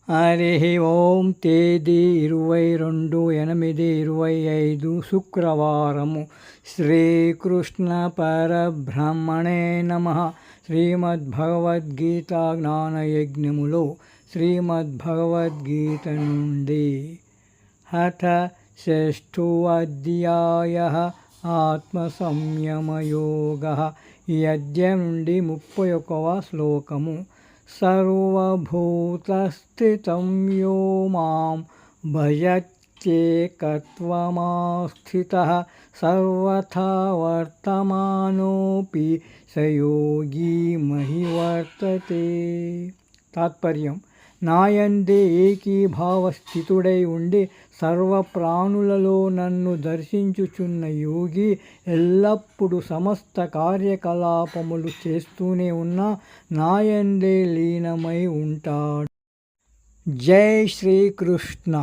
హరి ఓం. తేదీ 22/8/25 శుక్రవారము. శ్రీకృష్ణ పరబ్రహ్మణే నమః. శ్రీమద్భగవద్గీత జ్ఞానయజ్ఞములో శ్రీమద్భగవద్గీత నుండి అథ షష్ఠోऽధ్యాయః ఆత్మసంయమయోగః. ఈ అధ్యాయం నుండి 31వ శ్లోకము. సర్వభూతస్థితం యో మాం భజత్యేకత్వమాస్థితః సర్వథా వర్తమానోపి స యోగి మహి వర్తతే. తాత్పర్యం: నాయందే ఏకీభావస్థితుడై ఉండి సర్వప్రాణులలో నన్ను దర్శించుచున్న యోగి ఎల్లప్పుడూ సమస్త కార్యకలాపములు చేస్తూనే ఉన్నా నాయందే లీనమై ఉంటాడు. జై శ్రీకృష్ణ.